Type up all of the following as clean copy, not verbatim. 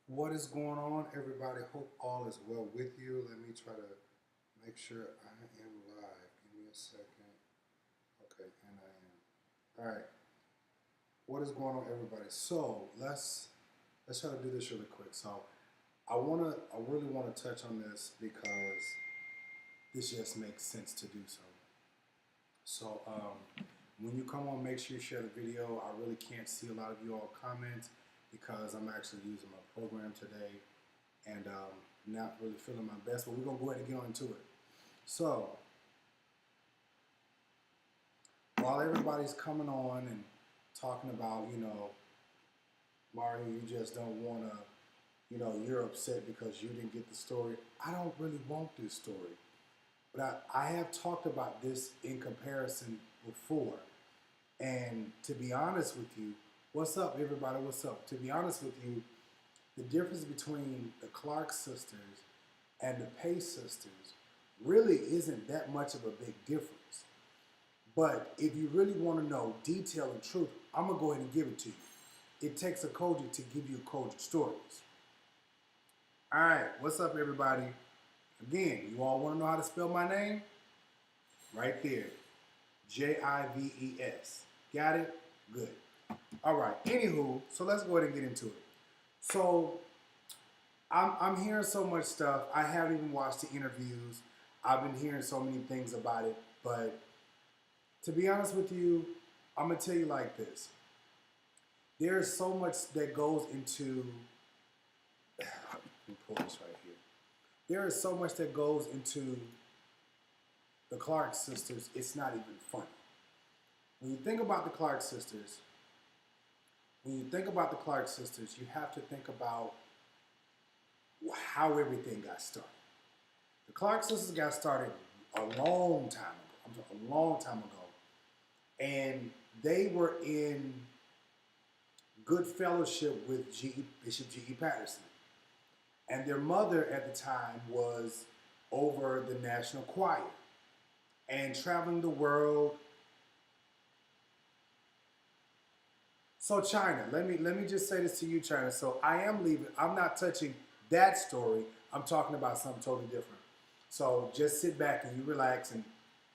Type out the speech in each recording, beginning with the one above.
What is going on, everybody? Hope all is well with you. Let me try to make sure I am live. Give me a second. Okay, and I am. All right. What is going on, everybody? So let's try to do this really quick. So I really wanna touch on this because this just makes sense to do so. So when you come on, make sure you share the video. I really can't see a lot of you all comments because I'm actually using my program today and not really feeling my best, but we're gonna go ahead and get on into it. So while everybody's coming on and talking about, Mario, you just don't wanna, you're upset because you didn't get the story. I don't really want this story. But I have talked about this in comparison before. And to be honest with you, what's up, everybody? What's up? To be honest with you, the difference between the Clark sisters and the Pace sisters really isn't that much of a big difference. But if you really want to know detail and truth, I'm going to go ahead and give it to you. It takes a COGIC to give you COGIC stories. All right, what's up, everybody? Again, you all want to know how to spell my name? Right there. Jives. Got it? Good. All right. Anywho, so let's go ahead and get into it. So I'm hearing so much stuff. I haven't even watched the interviews. I've been hearing so many things about it. But to be honest with you, I'm going to tell you like this. There's so much that goes into... Let me pull this right here. There is so much that goes into the Clark sisters, it's not even funny. When you think about the Clark sisters, you have to think about how everything got started. The Clark sisters got started a long time ago. And they were in good fellowship with Bishop G.E. Patterson. And their mother at the time was over the National Choir and traveling the world. So China, let me just say this to you, China. So I am leaving. I'm not touching that story. I'm talking about something totally different. So just sit back and you relax and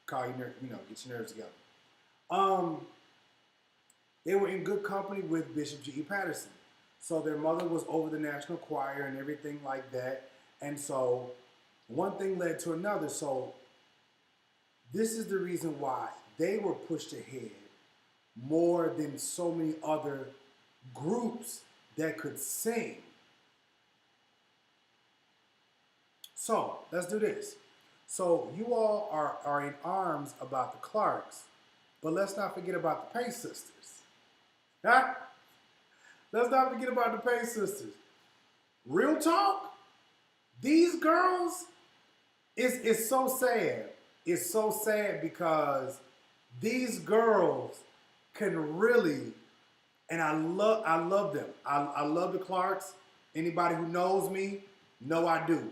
call your get your nerves together. They were in good company with Bishop G.E. Patterson. So their mother was over the National Choir and everything like that. And so one thing led to another. So this is the reason why they were pushed ahead more than so many other groups that could sing. So let's do this. So you all are in arms about the Clarks, but let's not forget about the Pace sisters. Huh? Let's not forget about the Pace sisters. Real talk, these girls, it's so sad. It's so sad because these girls can really, and I love them. I love the Clarks. Anybody who knows me, know I do.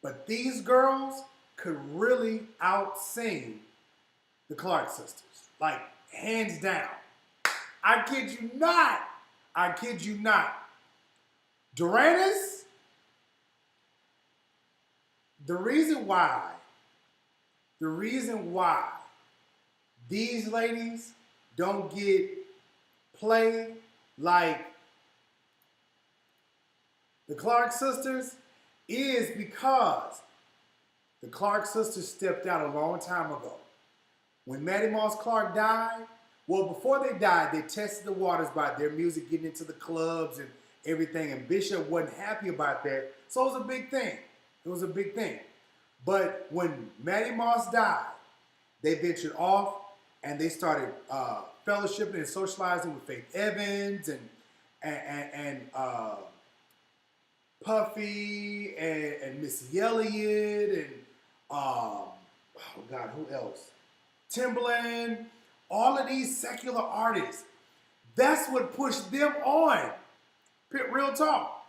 But these girls could really out-sing the Clark sisters. Like, hands down. I kid you not. I kid you not. Doranis, the reason why these ladies don't get play like the Clark sisters is because the Clark sisters stepped out a long time ago. When Mattie Moss Clark died, well, before they died, they tested the waters by their music getting into the clubs and everything, and Bishop wasn't happy about that, so it was a big thing. It was a big thing. But when Mattie Moss died, they ventured off and they started fellowshipping and socializing with Faith Evans and Puffy and Missy Elliott and oh God, who else? Timbaland. All of these secular artists. That's what pushed them on. Real talk.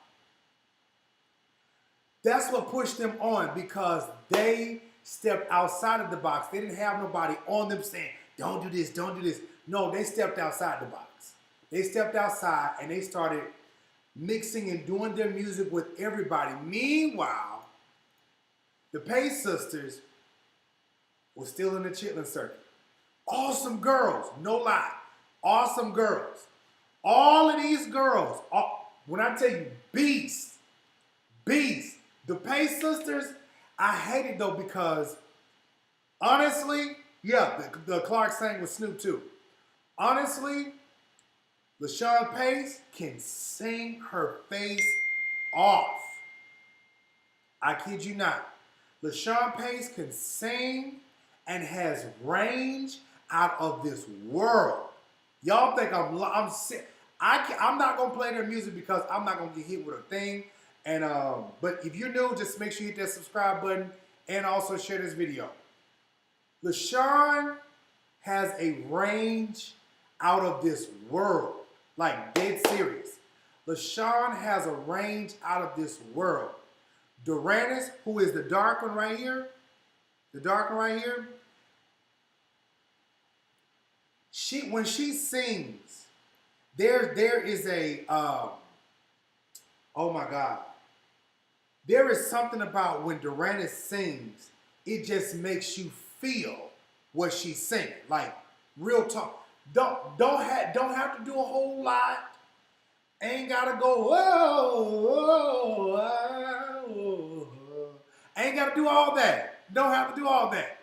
That's what pushed them on because they stepped outside of the box. They didn't have nobody on them saying, don't do this, don't do this. No, they stepped outside the box. They stepped outside and they started mixing and doing their music with everybody. Meanwhile, the Pace sisters were still in the chitlin circuit. Awesome girls, no lie. Awesome girls. All of these girls, when I tell you beasts, the Pace sisters, I hate it though because honestly, yeah, the Clark sang with Snoop too. Honestly, LaShawn Pace can sing her face off. I kid you not. LaShawn Pace can sing and has range out of this world. Y'all think I'm sick. I'm not gonna play their music because I'm not gonna get hit with a thing. And but if you're new, just make sure you hit that subscribe button and also share this video. LaShawn has a range out of this world, like dead serious. LaShawn has a range out of this world. Doranis, who is the dark one right here, when she sings, there is a oh my God. There is something about when Doranis sings, it just makes you feel what she's singing. Like real talk. Don't have to do a whole lot. Ain't gotta go, whoa, whoa, whoa. Ain't gotta do all that. Don't have to do all that.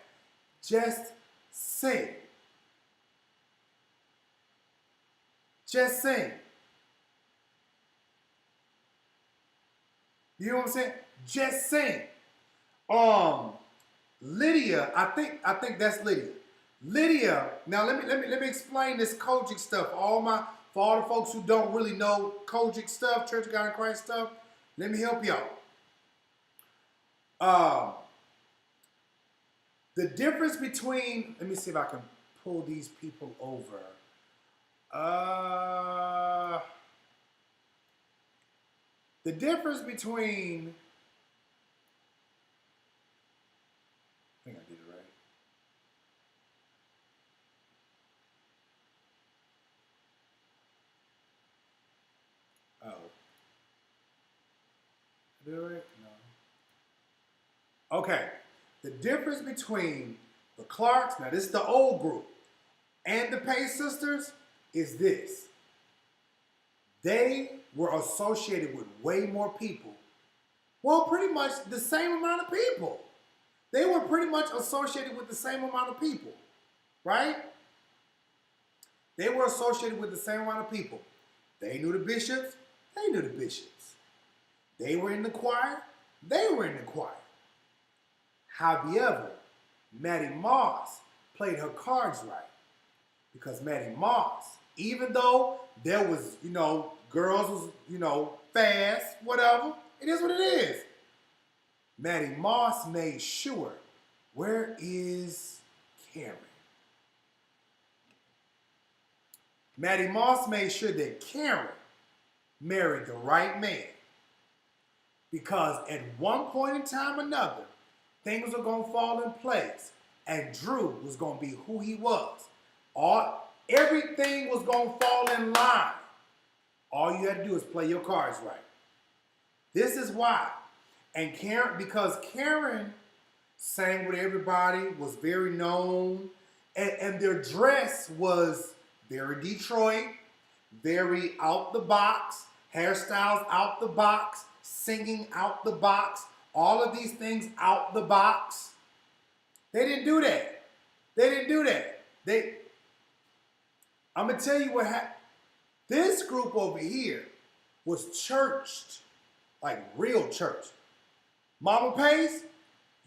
Just sing. Just sing. You know what I'm saying? Just sing. Lydia, I think that's Lydia. Lydia, now let me explain this COGIC stuff. For all the folks who don't really know COGIC stuff, Church of God in Christ stuff, let me help y'all. The difference between, let me see if I can pull these people over. The difference between, I think I did it right. Oh. Did I do it right? No. Okay. The difference between the Clarks, now this is the old group, and the Pace sisters is this. They were associated with way more people. Well, pretty much the same amount of people. They were pretty much associated with the same amount of people, right? They were associated with the same amount of people. They knew the bishops. They knew the bishops. They were in the choir. They were in the choir. However, Maddie Moss played her cards right. Because Maddie Moss, even though there was, girls was, fast, whatever, it is what it is. Maddie Moss made sure, where is Karen? Maddie Moss made sure that Karen married the right man. Because at one point in time or another, things were going to fall in place. And Drew was going to be who he was. Everything was going to fall in line. All you had to do is play your cards right. This is why. And Karen, because Karen sang with everybody, was very known, and their dress was very Detroit, very out the box, hairstyles out the box, singing out the box, all of these things out the box. They didn't do that. I'm going to tell you what happened. This group over here was churched, like real church. Mama Pace,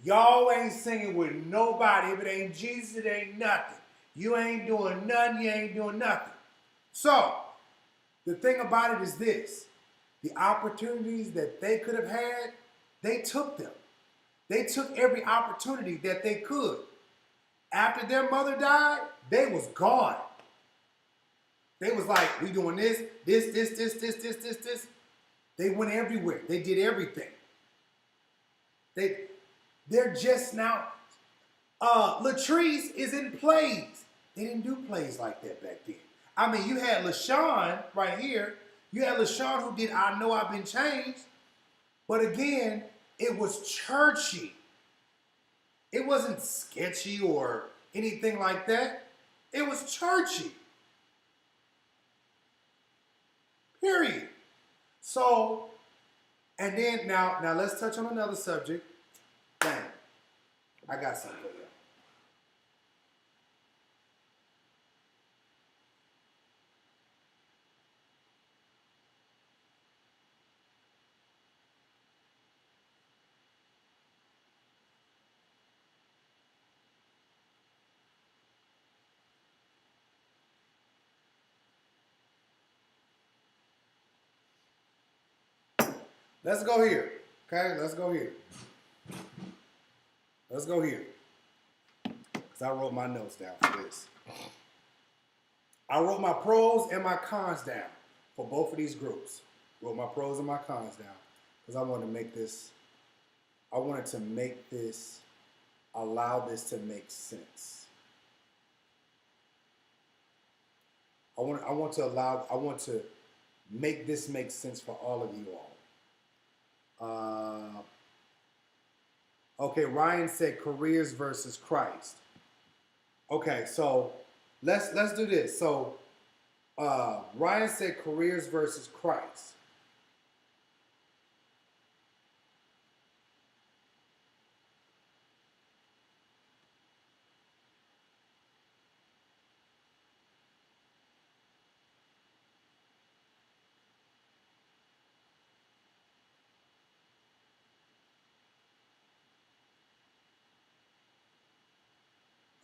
y'all ain't singing with nobody. If it ain't Jesus, it ain't nothing. You ain't doing nothing, you ain't doing nothing. So, the thing about it is this. The opportunities that they could have had, they took them. They took every opportunity that they could. After their mother died, they was gone. They was like, we doing this. They went everywhere. They did everything. They're just now, Latrice is in plays. They didn't do plays like that back then. I mean, you had LaShawn right here. You had LaShawn who did I Know I've Been Changed. But again, it was churchy. It wasn't sketchy or anything like that. It was churchy. Period. So, and then now let's touch on another subject. Bang. I got something for you. Let's go here. Okay, let's go here. Let's go here. Because I wrote my notes down for this. I wrote my pros and my cons down for both of these groups. Wrote my pros and my cons down. Because I wanted to make this, allow this to make sense. I want to make this make sense for all of you all. Okay, Ryan said careers versus Christ. Okay, so let's do this. So Ryan said careers versus Christ.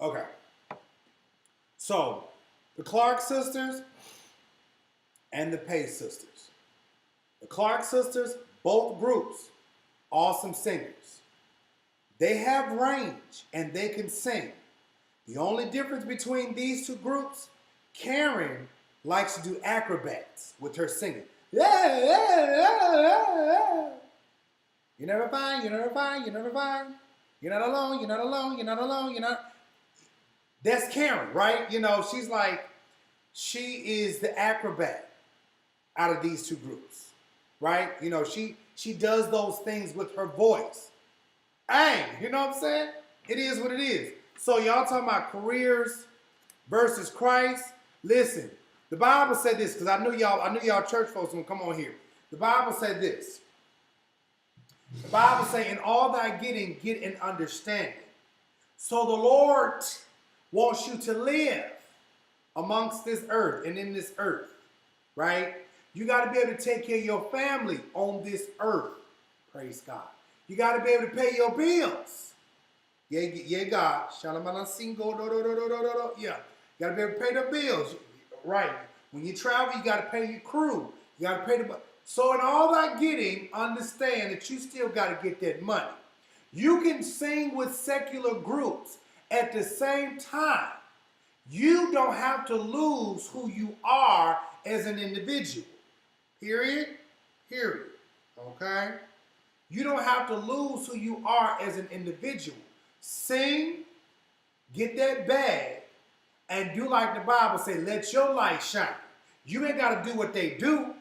Okay. So, the Clark sisters and the Pace sisters. The Clark sisters, both groups, awesome singers. They have range and they can sing. The only difference between these two groups, Karen likes to do acrobats with her singing. Yeah, yeah, yeah, yeah. You're never fine, you're never fine, you're never fine. You're not alone, you're not alone, you're not alone, you're not. That's Karen, right? You know, she is the acrobat out of these two groups, right? You know, she does those things with her voice. Hey, you know what I'm saying? It is what it is. So y'all talking about careers versus Christ. Listen, the Bible said this, because I knew y'all church folks gonna come on here. The Bible said this. The Bible say, in all thy getting, get an understanding. So the Lord wants you to live amongst this earth and in this earth, right? You got to be able to take care of your family on this earth. Praise God. You got to be able to pay your bills. Yeah, God. Yeah. You got to be able to pay the bills. Right. When you travel, you got to pay your crew. You got to pay the... So in all that getting, understand that you still got to get that money. You can sing with secular groups at the same time. You don't have to lose who you are as an individual. Period. Period. Okay? You don't have to lose who you are as an individual. Sing, get that bag, and do like the Bible say, let your light shine. You ain't got to do what they do,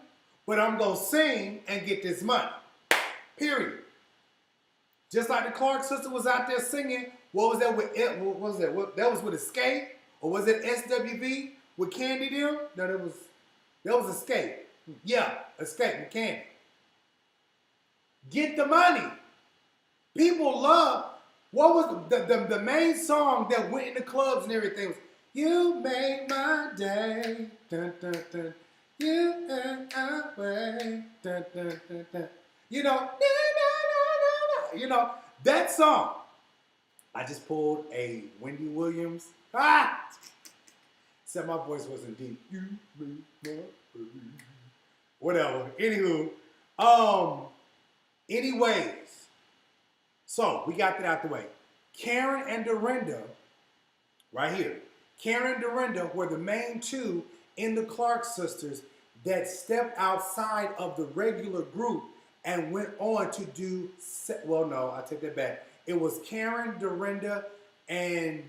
but I'm going to sing and get this money. Period. Just like the Clark sister was out there singing, what was that with, that was with Escape? Or was it SWV with Candy them? No, that was Escape. Yeah, Escape with Candy. Get the money. People love, what was the main song that went in the clubs and everything was, you made my day, dun, dun, dun. You and I way, dun, dun, dun, dun. You know, you know, that song. I just pulled a Wendy Williams. Said my voice wasn't deep. You made my day. Whatever. Anywho, anyways, so we got that out the way. Karen and Dorinda, right here. Karen and Dorinda were the main two in the Clark sisters that stepped outside of the regular group and went on to do, well, no, I take that back. It was Karen, Dorinda, and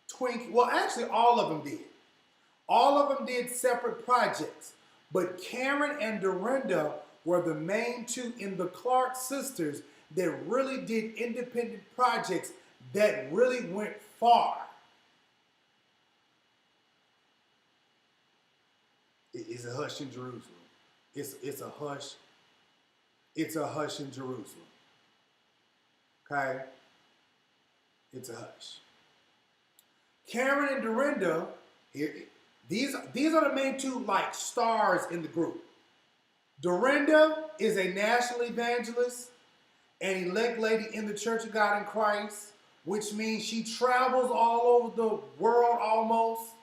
Twink. Well, actually, all of them did. All of them did separate projects. But Karen and Dorinda were the main two in the Clark sisters that really did independent projects that really went far. It's a hush in Jerusalem. It's a hush. It's a hush in Jerusalem. Okay? It's a hush. Karen and Dorinda, these are the main two like stars in the group. Dorinda is a national evangelist and elect lady in the Church of God in Christ, which means she travels all over the world almost.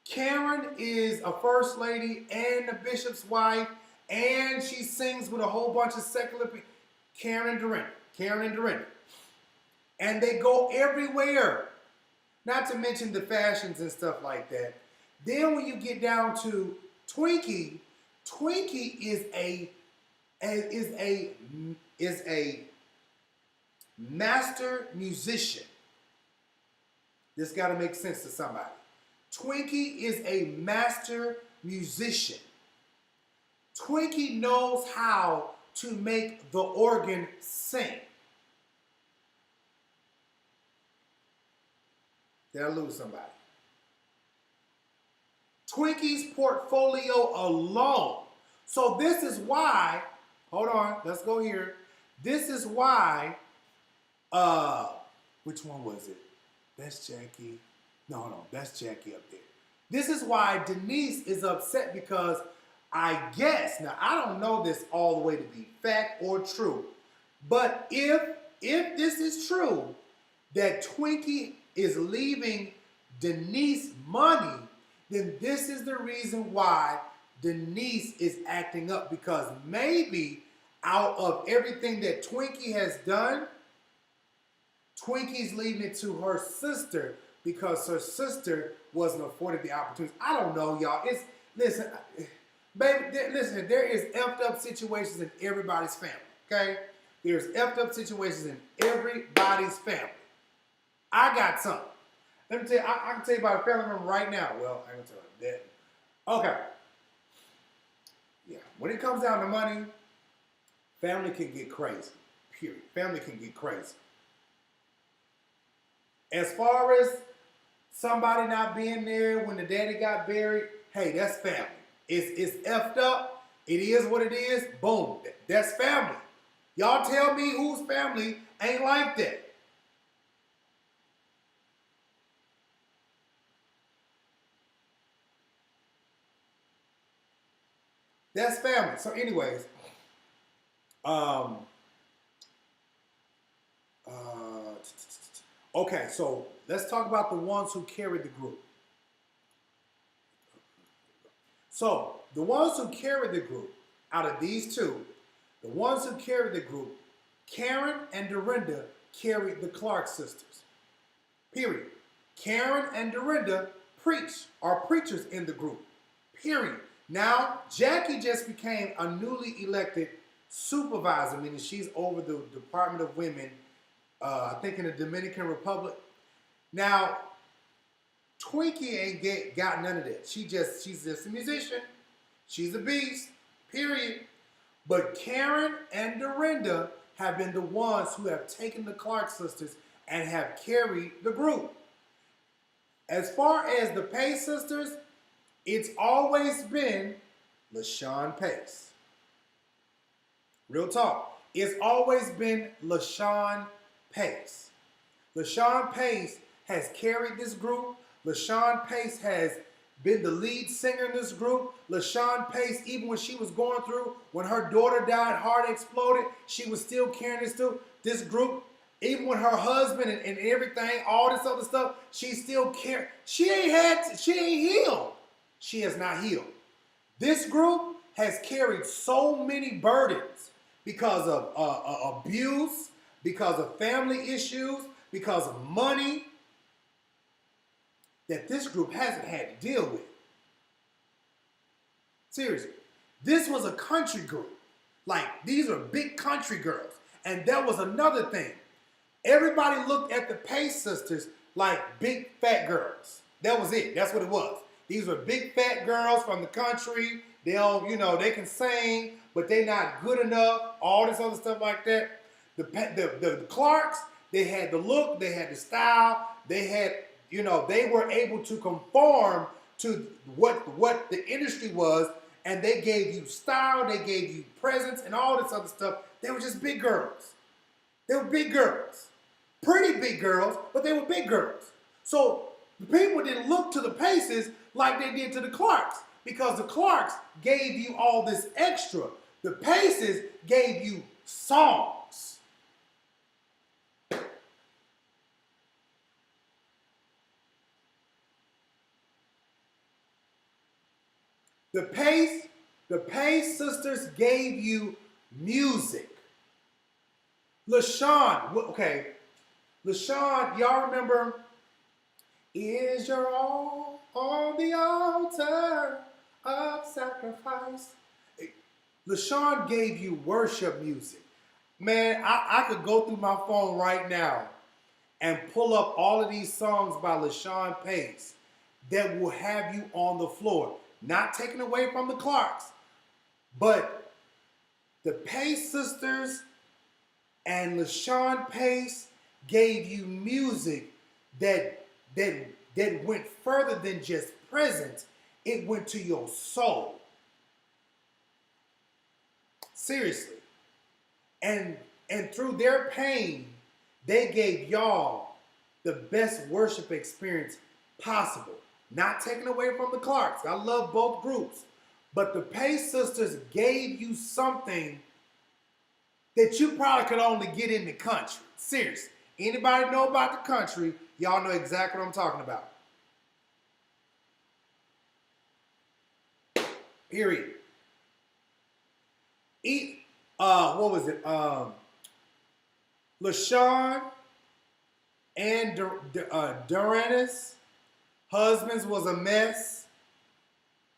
Karen is a first lady and a bishop's wife, and she sings with a whole bunch of secular people. Karen and Dorinda. And they go everywhere. Not to mention the fashions and stuff like that. Then when you get down to Twinkie, Twinkie is a master musician. This got to make sense to somebody. Twinkie is a master musician. Twinkie knows how to make the organ sing. Did I lose somebody? Twinkie's portfolio alone. So this is why, hold on, let's go here. This is why, which one was it? That's Jackie. No, that's Jackie up there. This is why Denise is upset because I guess, now I don't know this all the way to be fact or true, but if this is true, that Twinkie is leaving Denise money, then this is the reason why Denise is acting up, because maybe out of everything that Twinkie has done, Twinkie's leaving it to her sister because her sister wasn't afforded the opportunity. I don't know, y'all. Listen, baby, listen, there is effed up situations in everybody's family, okay? There's effed up situations in everybody's family. I got something. Let me tell you, I can tell you about a family member right now. Well, I can tell you that. Okay. Yeah, when it comes down to money, family can get crazy. Period. Family can get crazy. As far as somebody not being there when the daddy got buried, hey, that's family. It's effed up. It is what it is. Boom. That's family. Y'all tell me whose family ain't like that. That's family. So anyways, okay, so let's talk about the ones who carried the group. So the ones who carried the group, out of these two, the ones who carried the group, Karen and Dorinda carried the Clark sisters. Period. Karen and Dorinda are preachers in the group. Period. Now, Jackie just became a newly elected supervisor, meaning she's over the Department of Women, I think in the Dominican Republic. Now, Twinkie ain't got none of that. She's just a musician. She's a beast, period. But Karen and Dorinda have been the ones who have taken the Clark sisters and have carried the group. As far as the Pace sisters, it's always been LaShawn Pace. Real talk. It's always been LaShawn Pace. LaShawn Pace has carried this group. LaShawn Pace has been the lead singer in this group. LaShawn Pace, even when she was going through, when her daughter died, heart exploded, she was still carrying this group. Even when her husband and everything, all this other stuff, she still carried. She ain't healed. She has not healed. This group has carried so many burdens because of abuse, because of family issues, because of money, that this group hasn't had to deal with. Seriously. This was a country group. Like, these are big country girls. And that was another thing. Everybody looked at the Pace sisters like big fat girls. That was it. That's what it was. These were big fat girls from the country. They'll, they can sing, but they're not good enough. All this other stuff like that. The Clarks, they had the look, they had the style, they had, they were able to conform to what the industry was, and they gave you style, they gave you presence, and all this other stuff. They were just big girls. They were big girls. Pretty big girls, but they were big girls. So the people didn't look to the Paces like they did to the Clarks, because the Clarks gave you all this extra. The Paces gave you songs. The Pace sisters gave you music. LaShawn, okay. LaShawn, y'all remember, is your all on the altar of sacrifice? LaShawn gave you worship music. Man, I could go through my phone right now and pull up all of these songs by LaShawn Pace that will have you on the floor. Not taken away from the Clarks, but the Pace sisters and LaShawn Pace gave you music that went further than just presence. It went to your soul. Seriously. And through their pain, they gave y'all the best worship experience possible. Not taken away from the Clarks. I love both groups. But the Pace sisters gave you something that you probably could only get in the country. Seriously. Anybody know about the country, y'all know exactly what I'm talking about. Period. What was it? LaShawn and Duranis, husbands was a mess.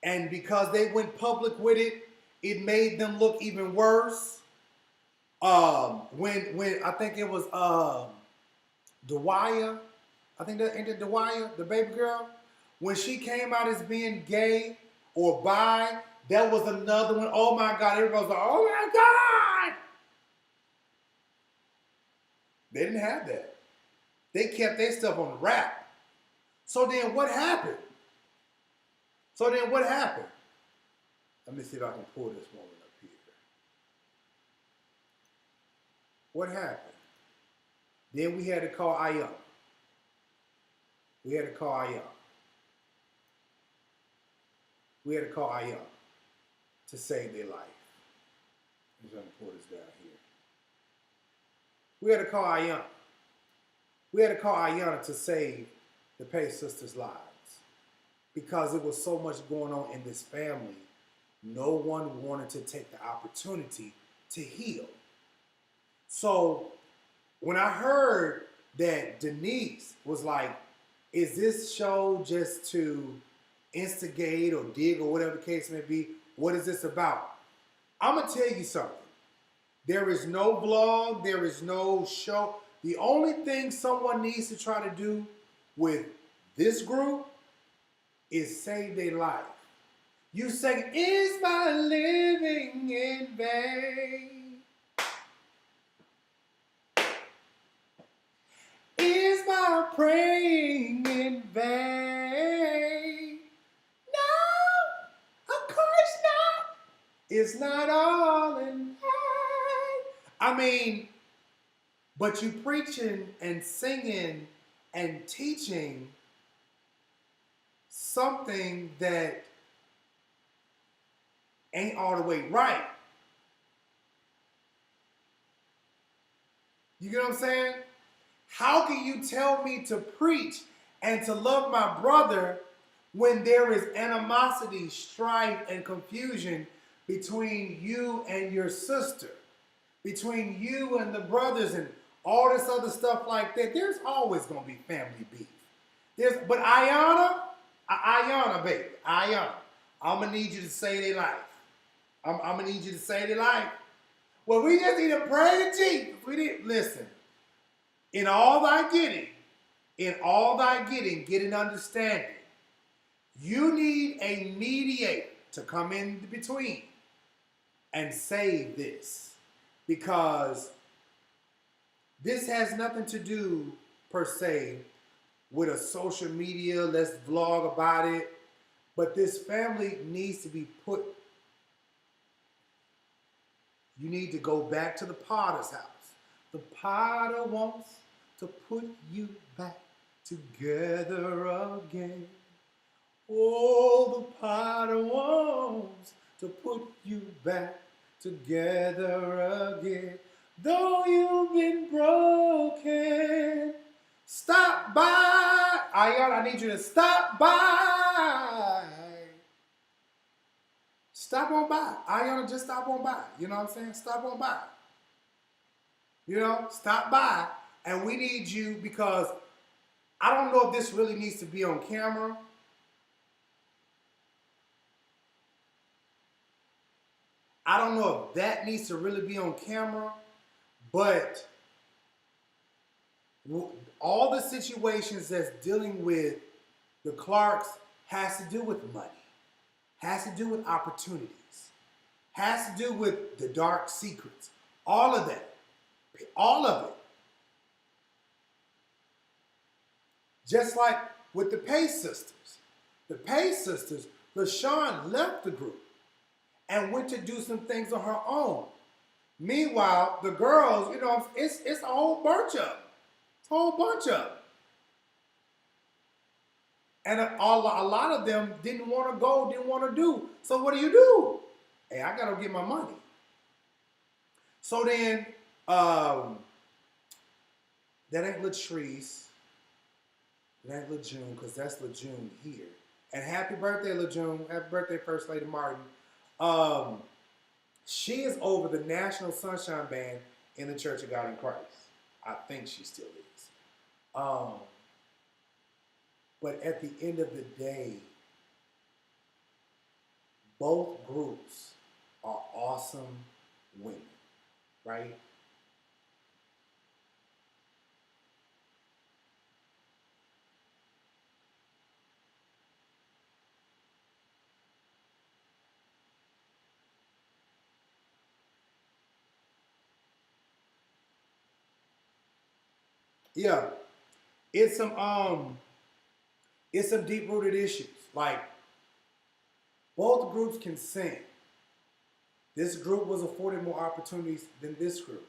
And because they went public with it, it made them look even worse. When I think it was Dewaya, I think that ended Dewaya, the baby girl, when she came out as being gay or bi, that was another one. Oh my God, everybody was like, oh my God. They didn't have that. They kept their stuff on the wrap. So then what happened? Let me see if I can pull this woman up here. What happened? Then we had to call Iyanla. We had to call Iyanla to save their life. I'm just going to pull this down here. We had to call Iyanla. We had to call Iyanla to save the Pace sisters' lives, because it was so much going on in this family. No one wanted to take the opportunity to heal. So when I heard that Denise was like, is this show just to instigate or dig or whatever the case may be? What is this about? I'm going to tell you something. There is no vlog. There is no show. The only thing someone needs to try to do with this group is save their life. You say, is my living in vain? Is my praying in vain? No, of course not. It's not all in vain. I mean, but you preaching and singing and teaching something that ain't all the way right. You get what I'm saying? How can you tell me to preach and to love my brother when there is animosity, strife, and confusion between you and your sister, between you and the brothers and all this other stuff like that? There's always going to be family beef. But Iyanla, baby, Iyanla, I'm going to need you to save their life. I'm going to need you to save their life. Well, we just need to pray to Jesus. We need, listen, in all thy getting, get an understanding. You need a mediator to come in between and save this, because this has nothing to do per se with a social media, let's vlog about it, but this family needs to be put, you need to go back to the potter's house. The potter wants to put you back together again. Oh, the potter wants to put you back together again. Though you've been broken, stop by. Iyanla, I need you to stop by. Stop on by. Iyanla, just stop on by. You know what I'm saying? Stop on by. You know, stop by. And we need you, because I don't know if this really needs to be on camera. I don't know if that needs to really be on camera, but all the situations that's dealing with the Clarks has to do with money, has to do with opportunities, has to do with the dark secrets, all of that, all of it. Just like with the Pace sisters. The Pace sisters, LaShawn left the group and went to do some things on her own. Meanwhile, the girls, you know, it's a whole bunch of them. It's a whole bunch of them. And a lot of them didn't want to go, didn't want to do. So what do? Hey, I got to get my money. So then, that ain't Latrice. That ain't LaJune, because that's LaJune here. And happy birthday, LaJune. Happy birthday, First Lady Martin. She is over the National Sunshine Band in the Church of God in Christ. I think she still is. But at the end of the day, both groups are awesome women, right? Yeah, it's some deep-rooted issues. Like, both groups can sing. This group was afforded more opportunities than this group.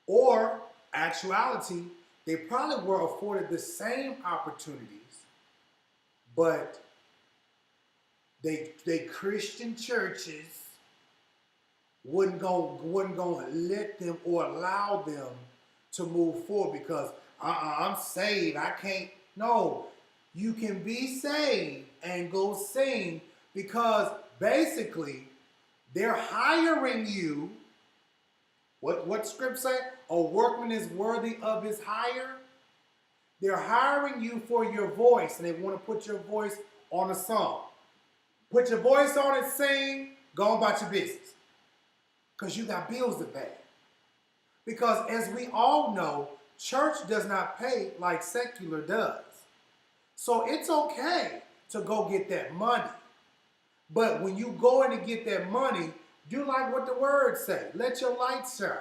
Or, actuality, they probably were afforded the same opportunities, but they Christian churches wouldn't go let them or allow them to move forward, because I'm saved, I can't. No, you can be saved and go sing, because basically they're hiring you. What script say? A workman is worthy of his hire. They're hiring you for your voice, and they want to put your voice on a song. Put your voice on it, sing, go about your business, because you got bills to pay. Because as we all know, church does not pay like secular does. So it's okay to go get that money. But when you go in to get that money, do like what the word say. Let your light shine.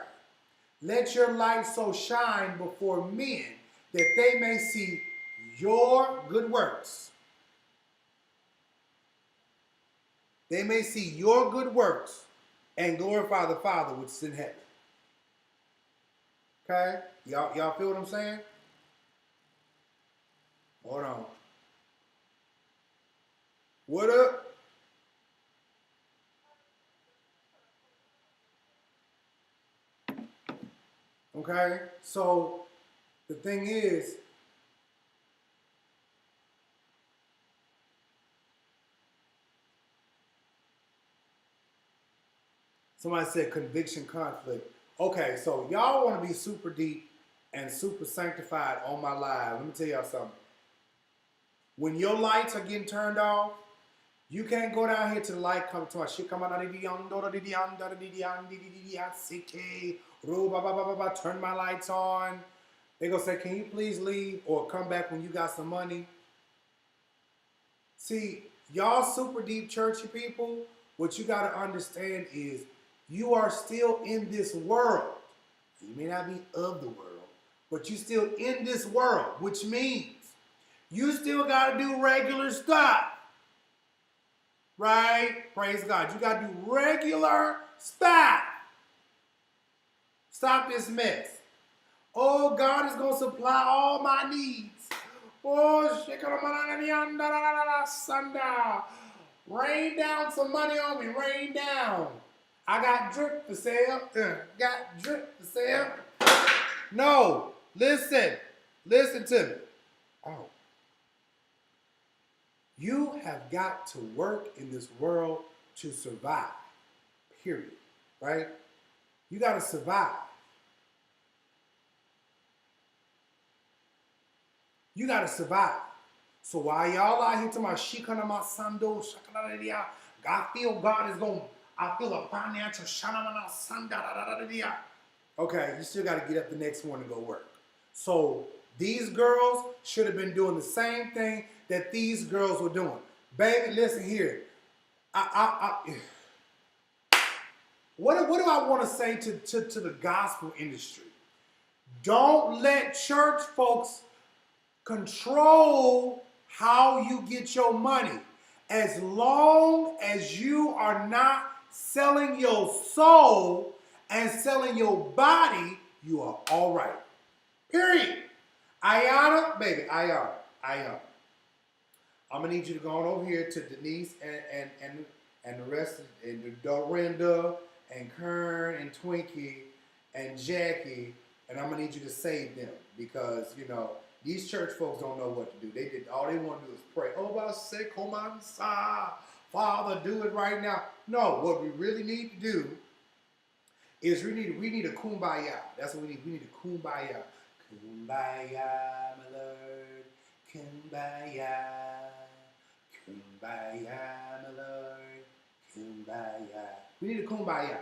Let your light so shine before men that they may see your good works. They may see your good works and glorify the Father which is in heaven. Okay? Y'all feel what I'm saying? Hold on. What up? Okay? So, the thing is, somebody said conviction conflict. Okay, so y'all want to be super deep and super sanctified on my live. Let me tell y'all something. When your lights are getting turned off, you can't go down here to the light come to my shit. Come on, turn my lights on. They gonna say, can you please leave or come back when you got some money? See, y'all super deep churchy people, what you got to understand is you are still in this world. You may not be of the world, but you still in this world, which means you still got to do regular stuff. Right? Praise God. You got to do regular stuff. Stop this mess. Oh, God is going to supply all my needs. Oh, rain down some money on me. Rain down. I got drip for sale. Got drip for sale. No. Listen. Listen to me. Oh. You have got to work in this world to survive. Period. Right? You got to survive. You got to survive. So while y'all out here talking about shikana masando, I feel God is going, I feel a financial shanamana sanda. Okay, you still got to get up the next morning and go work. So these girls should have been doing the same thing that these girls were doing. Baby, listen here. What do I want to say to the gospel industry? Don't let church folks control how you get your money. As long as you are not selling your soul and selling your body, you are all right. Period. Iyanla, baby, Iyanla. I'm gonna need you to go on over here to Denise and the rest of and Dorinda and Kern and Twinkie and Jackie, and I'm gonna need you to save them because you know these church folks don't know what to do. They did all they want to do is pray. Oh, I say, come on, Father, do it right now. No, what we really need to do is we need a kumbaya. That's what we need. We need a kumbaya. Kumbaya, my Lord. Kumbaya. Kumbaya, my Lord. Kumbaya. We need a kumbaya.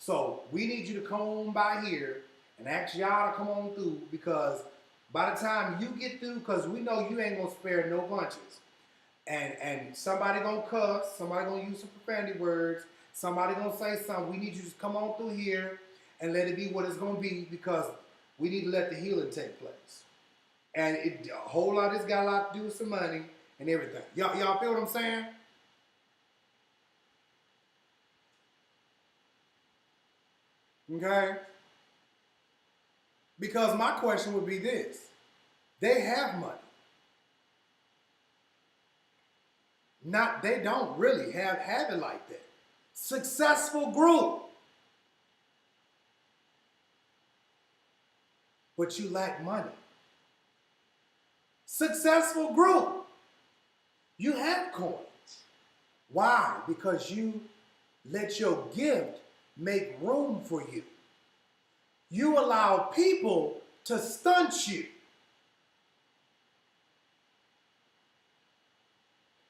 So we need you to come by here and ask y'all to come on through because by the time you get through, because we know you ain't gonna spare no bunches. And somebody gonna cuss, somebody gonna use some profanity words, somebody gonna say something. We need you to come on through here and let it be what it's gonna be because we need to let the healing take place. And a whole lot of this got a lot to do with some money and everything. Y'all feel what I'm saying? Okay? Because my question would be this. They have money. They don't really have it like that. Successful group. But you lack money. Successful group. You have coins. Why? Because you let your gift make room for you. You allow people to stunt you.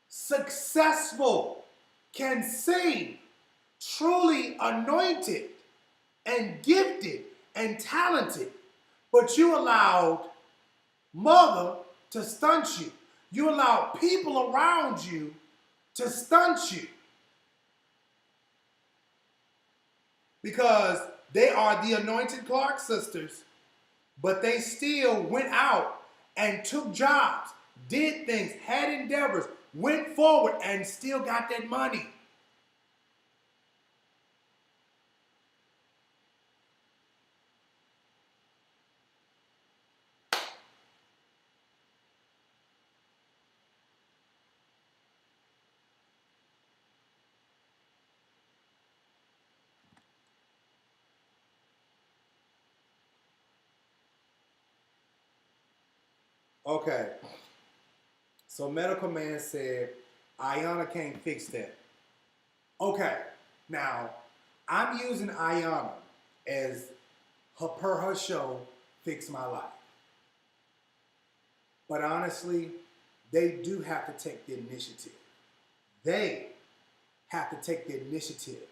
Successful, can sing, truly anointed and gifted and talented, but you allowed mother to stunt you. You allowed people around you to stunt you because they are the anointed Clark sisters, but they still went out and took jobs, did things, had endeavors, went forward, and still got that money. Okay. So medical man said, Iyanla can't fix that. Okay. Now, I'm using Iyanla as her show, Fix My Life. But honestly, they do have to take the initiative. They have to take the initiative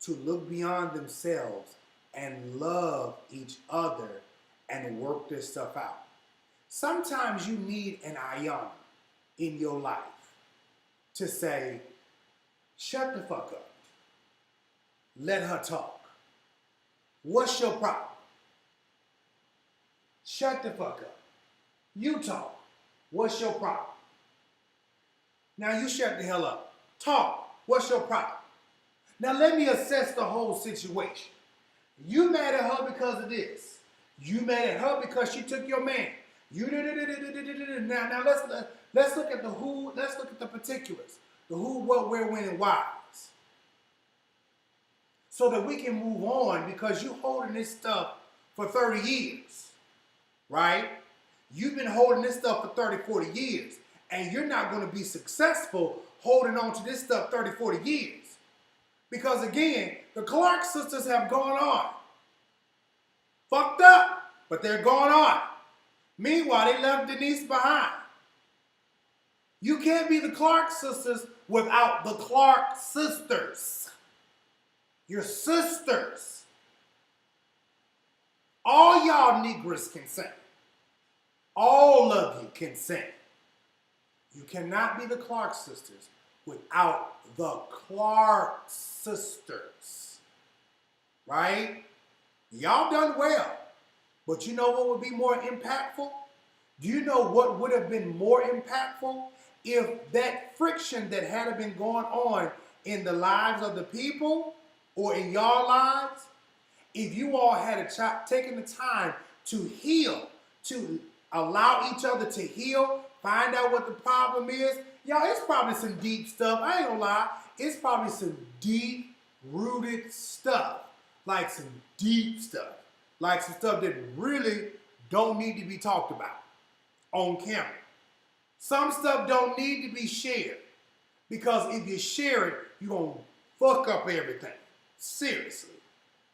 to look beyond themselves and love each other and work this stuff out. Sometimes you need an Iyanla in your life. to say, shut the fuck up. Let her talk. What's your problem? Shut the fuck up. You talk. What's your problem? Now you shut the hell up. Talk. What's your problem? Now let me assess the whole situation. You mad at her because of this. You mad at her because she took your man. You now let's look at the who. Let's look at the particulars. The who, what, where, when, and why. So that we can move on, because you're holding this stuff for 30 years, right? You've been holding this stuff for 30, 40 years, and you're not going to be successful holding on to this stuff 30, 40 years. Because again, the Clark sisters have gone on. Fucked up, but they're going on. Meanwhile, they left Denise behind. You can't be the Clark sisters without the Clark sisters. Your sisters. All y'all Negroes can sing. All of you can sing. You cannot be the Clark sisters without the Clark sisters. Right? Y'all done well. But you know what would be more impactful? Do you know what would have been more impactful? If that friction that had been going on in the lives of the people or in your lives, if you all had taken the time to heal, to allow each other to heal, find out what the problem is, y'all, it's probably some deep stuff. I ain't gonna lie. It's probably some deep-rooted stuff. Like some deep stuff. Like some stuff that really don't need to be talked about on camera. Some stuff don't need to be shared. Because if you share it, you're going to fuck up everything. Seriously.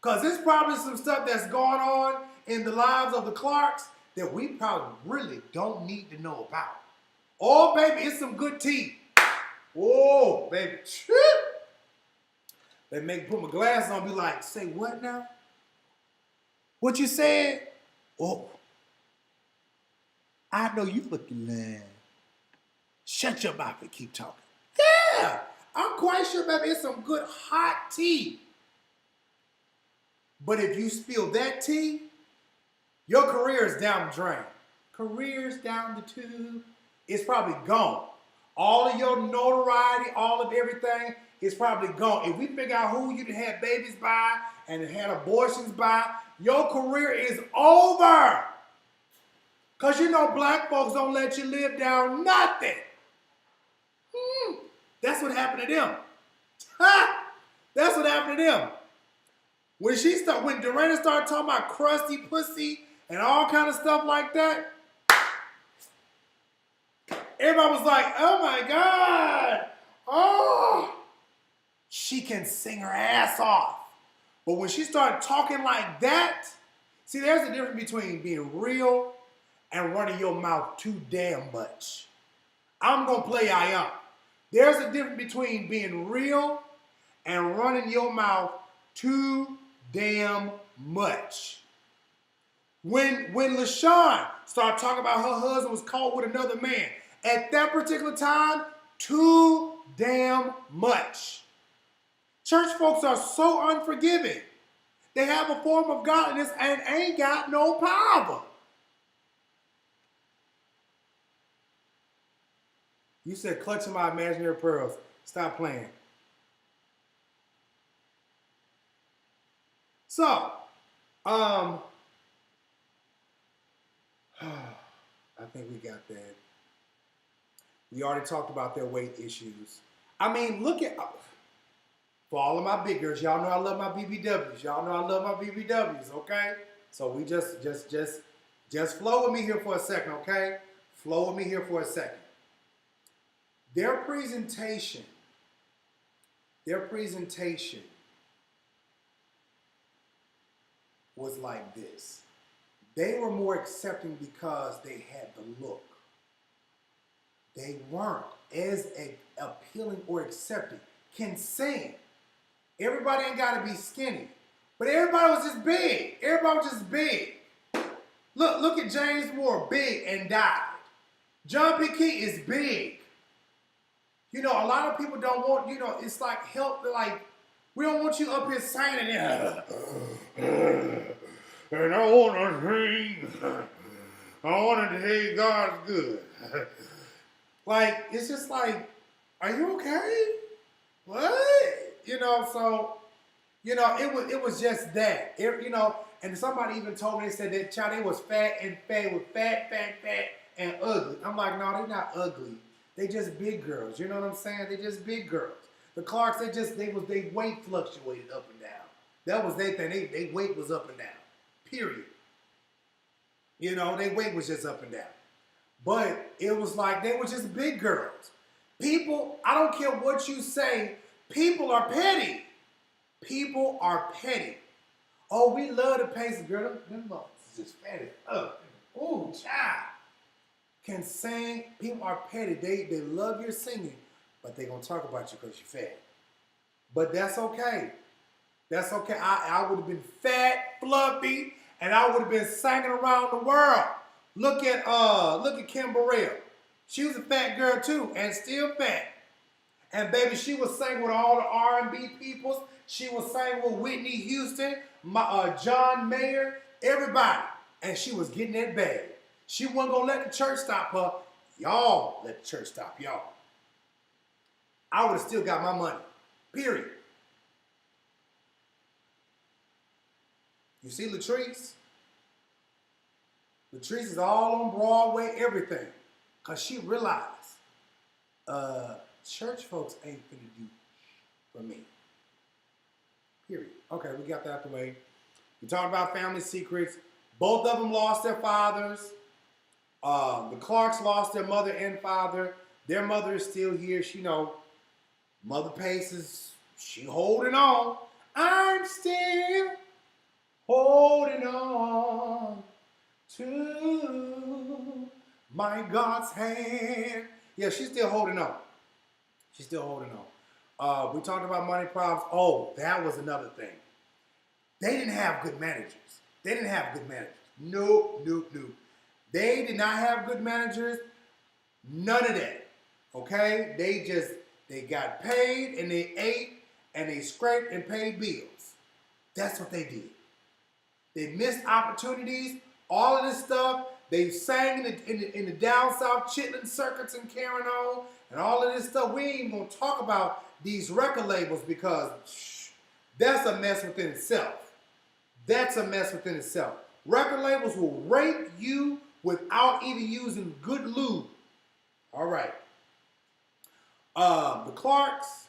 Because there's probably some stuff that's going on in the lives of the Clarks that we probably really don't need to know about. Oh, baby, it's some good tea. Oh, baby. They make me put my glasses on and be like, say what now? What you said? Oh, I know you looking lying. Shut your mouth and keep talking. Yeah, I'm quite sure, baby, it's some good hot tea. But if you spill that tea, your career is down the drain. Career's down the tube. It's probably gone. All of your notoriety, all of everything is probably gone. If we figure out who you had babies by and had abortions by, your career is over. Because you know black folks don't let you live down nothing. That's what happened to them. That's what happened to them. When Dorena started talking about crusty pussy and all kind of stuff like that, everybody was like, oh my God. Oh, she can sing her ass off. But when she started talking like that, see, there's a difference between being real and running your mouth too damn much. I'm going to play Iyanla. There's a difference between being real and running your mouth too damn much. When LaShawn started talking about her husband was caught with another man, at that particular time, too damn much. Church folks are so unforgiving. They have a form of godliness and ain't got no power. You said clutching my imaginary pearls. Stop playing. So, I think we got that. We already talked about their weight issues. I mean, look at, for all of my big girls, y'all know I love my BBWs. Y'all know I love my BBWs, okay? So we just flow with me here for a second, okay? Flow with me here for a second. Their presentation was like this. They were more accepting because they had the look. They weren't as appealing or accepting. Can sing. Everybody ain't got to be skinny. But everybody was just big. Everybody was just big. Look at James Moore, big and died. John P. Key is big. You know, a lot of people don't want, you know, it's like help, like, we don't want you up here singing and I want to sing. I want to say God's good. Like, it's just like, are you okay? What? You know, so, you know, it was just that. You know, and somebody even told me, they said that child, they was fat, was fat, and ugly. I'm like, no, they're not ugly. They just big girls. You know what I'm saying? They just big girls. The Clarks, they weight fluctuated up and down. That was their thing. They weight was up and down. Period. You know, their weight was just up and down. But it was like they were just big girls. People, I don't care what you say, people are petty. People are petty. Oh, we love the pace. Girl, them motherfuckers just fat as up. Ooh, child. Can sing. People are petty. They love your singing, but they gonna talk about you because you're fat. But that's okay. That's okay. I would have been fat, fluffy, and I would have been singing around the world. Look at Kim Burrell. She was a fat girl too, and still fat. And baby, she was singing with all the R&B peoples. She was singing with Whitney Houston, John Mayer, everybody. And she was getting that bag. She wasn't gonna let the church stop her. Y'all let the church stop y'all. I would have still got my money. Period. You see Latrice? Latrice is all on Broadway, everything. Because she realized church folks ain't finna do for me. Period. Okay, we got that out the way. We talked about family secrets. Both of them lost their fathers. The Clarks lost their mother and father. Their mother is still here. She know Mother Pace she holding on. I'm still holding on to my God's hand. Yeah, she's still holding on. She's still holding on. We talked about money problems. Oh, that was another thing. They didn't have good managers. Nope. They did not have good managers. None of that. Okay? They got paid and they ate and they scraped and paid bills. That's what they did. They missed opportunities. All of this stuff. They sang in the down south chitlin circuits and carrying on and all of this stuff. We ain't even gonna talk about these record labels because that's a mess within itself. Record labels will rape you without even using good lube. All right. The Clarks.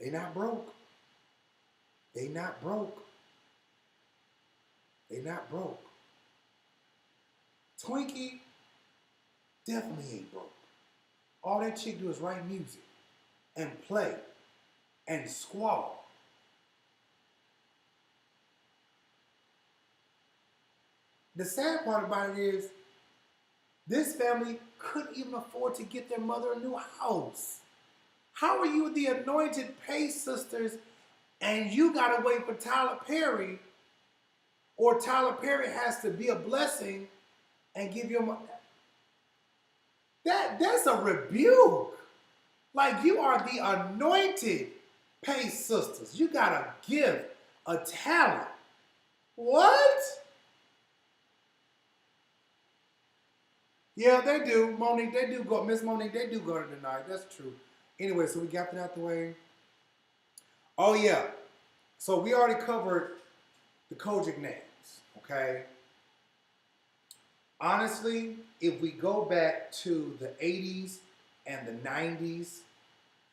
They not broke. Twinkie definitely ain't broke. All that chick do is write music and play and squall. The sad part about it is this family couldn't even afford to get their mother a new house. How are you the anointed Pace sisters and you gotta wait for Tyler Perry, or Tyler Perry has to be a blessing and give you a... That's a rebuke. Like, you are the anointed Pace sisters. You got a gift, a talent. What? Yeah, they do. Monique, they do go. Miss Monique, they do go to the night. That's true. Anyway, so we got that out the way. Oh, yeah. So we already covered the COGIC names, okay? Honestly, if we go back to the 80s and the 90s,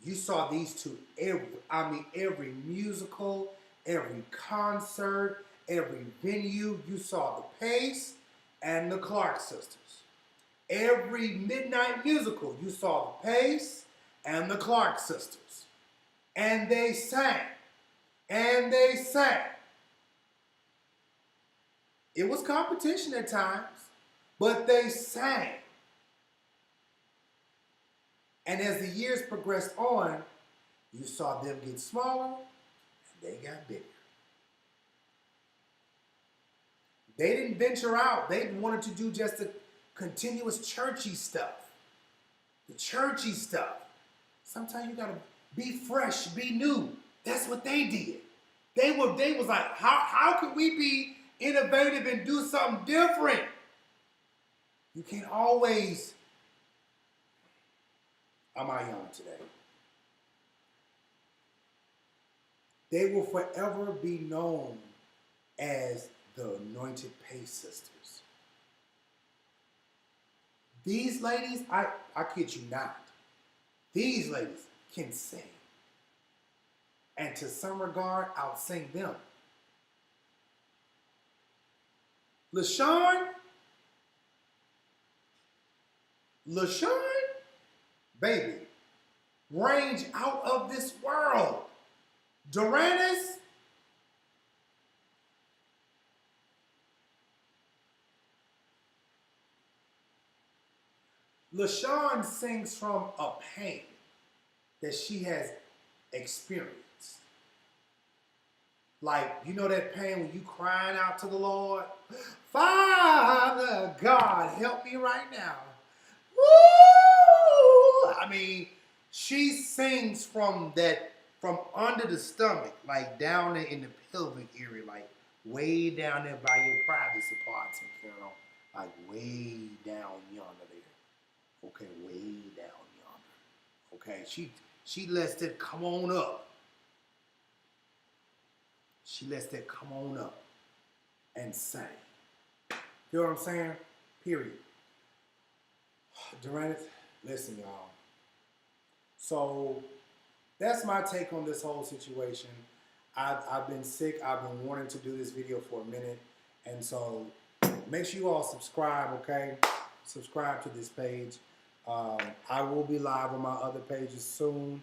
you saw these two every musical, every concert, every venue. You saw the Pace and the Clark sisters. Every midnight musical, you saw the Pace and the Clark sisters. And they sang. It was competition at times, but they sang. And as the years progressed on, you saw them get smaller and they got bigger. They didn't venture out. They wanted to do just a continuous churchy stuff. The churchy stuff. Sometimes you gotta be fresh, be new. That's what they did. They was like, how can we be innovative and do something different? You can't always. I'm Iyanla today. They will forever be known as the Anointed Pace Sisters. These ladies, I kid you not, these ladies can sing. And to some regard, I'll sing them. LaShawn, baby, range out of this world. Doranis, LaShawn sings from a pain that she has experienced. Like, you know that pain when you crying out to the Lord? Father God, help me right now. Woo! I mean, she sings from under the stomach, like down there in the pelvic area, like way down there by your privacy parts, you know, like way down yonder there. Okay, way down yonder. Okay, she lets that come on up. She lets that come on up and sing. You know what I'm saying? Period. Doranis, listen, y'all. So that's my take on this whole situation. I've been sick. I've been wanting to do this video for a minute. And so make sure you all subscribe, okay? Subscribe to this page. I will be live on my other pages soon.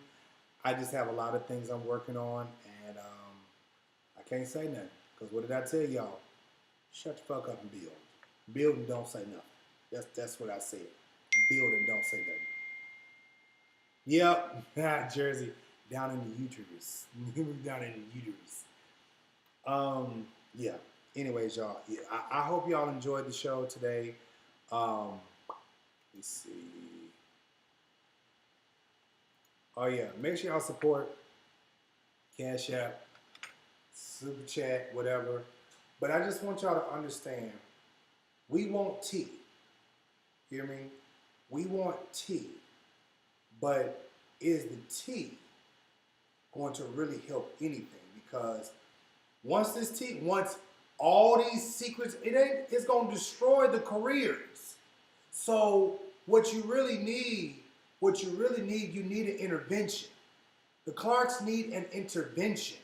I just have a lot of things I'm working on. And I can't say nothing. Because what did I tell y'all? Shut the fuck up and build. Build and don't say nothing. That's what I said. Build and don't say nothing. Yep, Jersey, down in the uterus. Down in the uterus. Yeah. Anyways, y'all. Yeah, I hope y'all enjoyed the show today. Let's see. Oh yeah, make sure y'all support CashApp, Super Chat, whatever. But I just want y'all to understand, we want tea. Hear me? We want tea. But is the tea going to really help anything? Because once all these secrets, it's going to destroy the careers. So what you really need, you need an intervention. The Clarks need an intervention.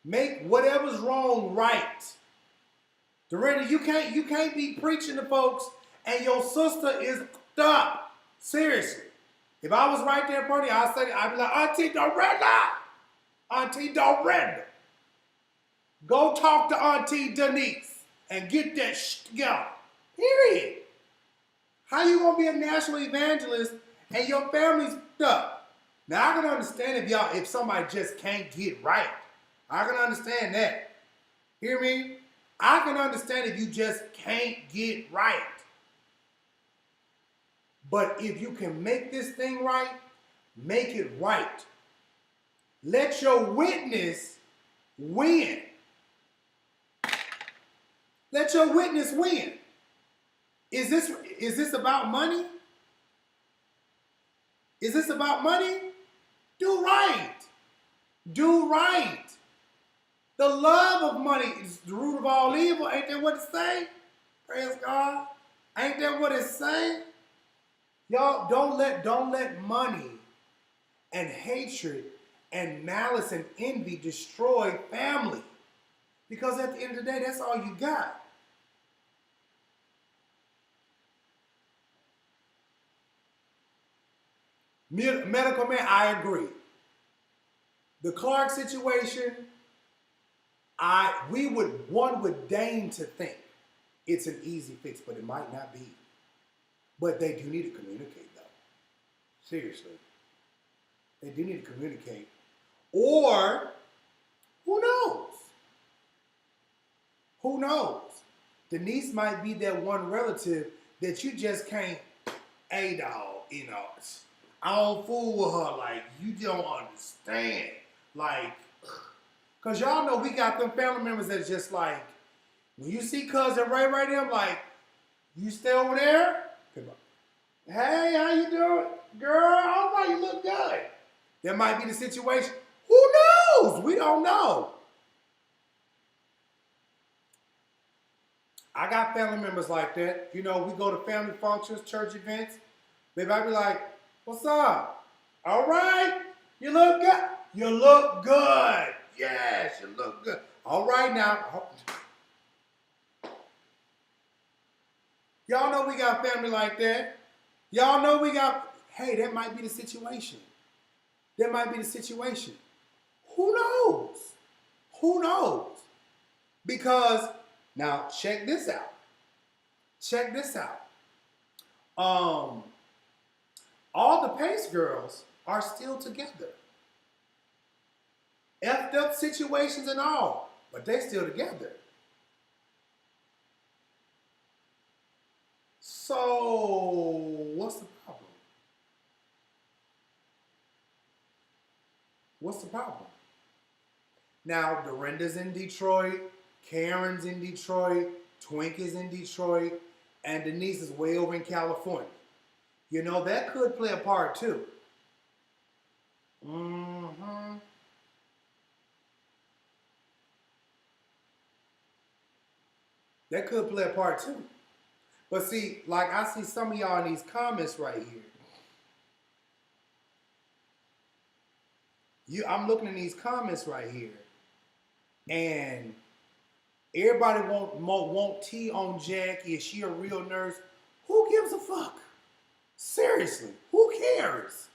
Make whatever's wrong right. Dorinda, you can't be preaching to folks and your sister is up. Seriously. If I was right there in front of you, I'd be like, Auntie Dorinda. Go talk to Auntie Denise and get that together. Period. How you gonna be a national evangelist and your family's up? Now I can understand if somebody just can't get right. I can understand that. Hear me? I can understand if you just can't get right. But if you can make this thing right, make it right. Let your witness win. Let your witness win. Is this about money? Is this about money? Do right. Do right. The love of money is the root of all evil. Ain't that what it say? Praise God. Ain't that what it say? Y'all, don't let money and hatred and malice and envy destroy family. Because at the end of the day, that's all you got. Medical man, I agree. The Clark situation, one would deign to think it's an easy fix, but it might not be. But they do need to communicate, though. Seriously. They do need to communicate. Or, who knows? Who knows? Denise might be that one relative that you just can't, hey dog, you know, I don't fool with her. Like, you don't understand. Like, because y'all know we got them family members that's just like, when you see cousin Ray right there, like, you stay over there? Hey, how you doing? Girl, all right, you look good. That might be the situation. Who knows? We don't know. I got family members like that. You know, we go to family functions, church events. Baby, I be like, what's up? All right, you look good. You look good. Yes, you look good. All right now. Y'all know we got family like that. Y'all know we got, hey, that might be the situation. That might be the situation. Who knows? Who knows? Because, now check this out. Check this out. All the Pace girls are still together. Effed up situations and all, but they still together. So, what's the problem? What's the problem? Now, Dorinda's in Detroit, Karen's in Detroit, Twink is in Detroit, and Denise is way over in California. You know, that could play a part too. Mm-hmm. That could play a part too. But see, like I see some of y'all in these comments right here. I'm looking in these comments right here, and everybody want tea on Jackie. Is she a real nurse? Who gives a fuck? Seriously, who cares?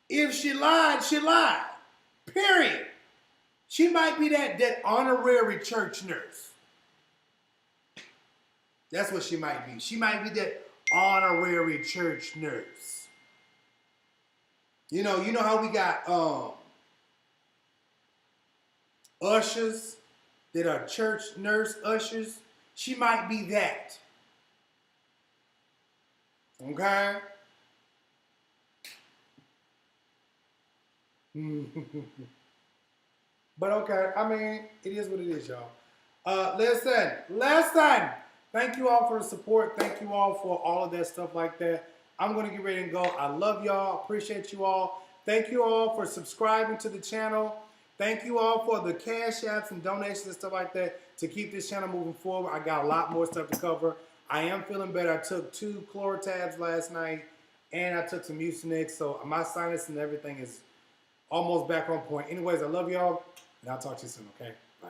If she lied, she lied. Period. She might be that honorary church nurse. That's what she might be. She might be that honorary church nurse. You know how we got ushers that are church nurse ushers? She might be that. Okay? But okay, I mean, it is what it is, y'all. Listen. Thank you all for the support. Thank you all for all of that stuff like that. I'm going to get ready and go. I love y'all. Appreciate you all. Thank you all for subscribing to the channel. Thank you all for the cash apps and donations and stuff like that to keep this channel moving forward. I got a lot more stuff to cover. I am feeling better. I took 2 Chlorotabs last night, and I took some Mucinex, so my sinus and everything is almost back on point. Anyways, I love y'all, and I'll talk to you soon, okay? Bye.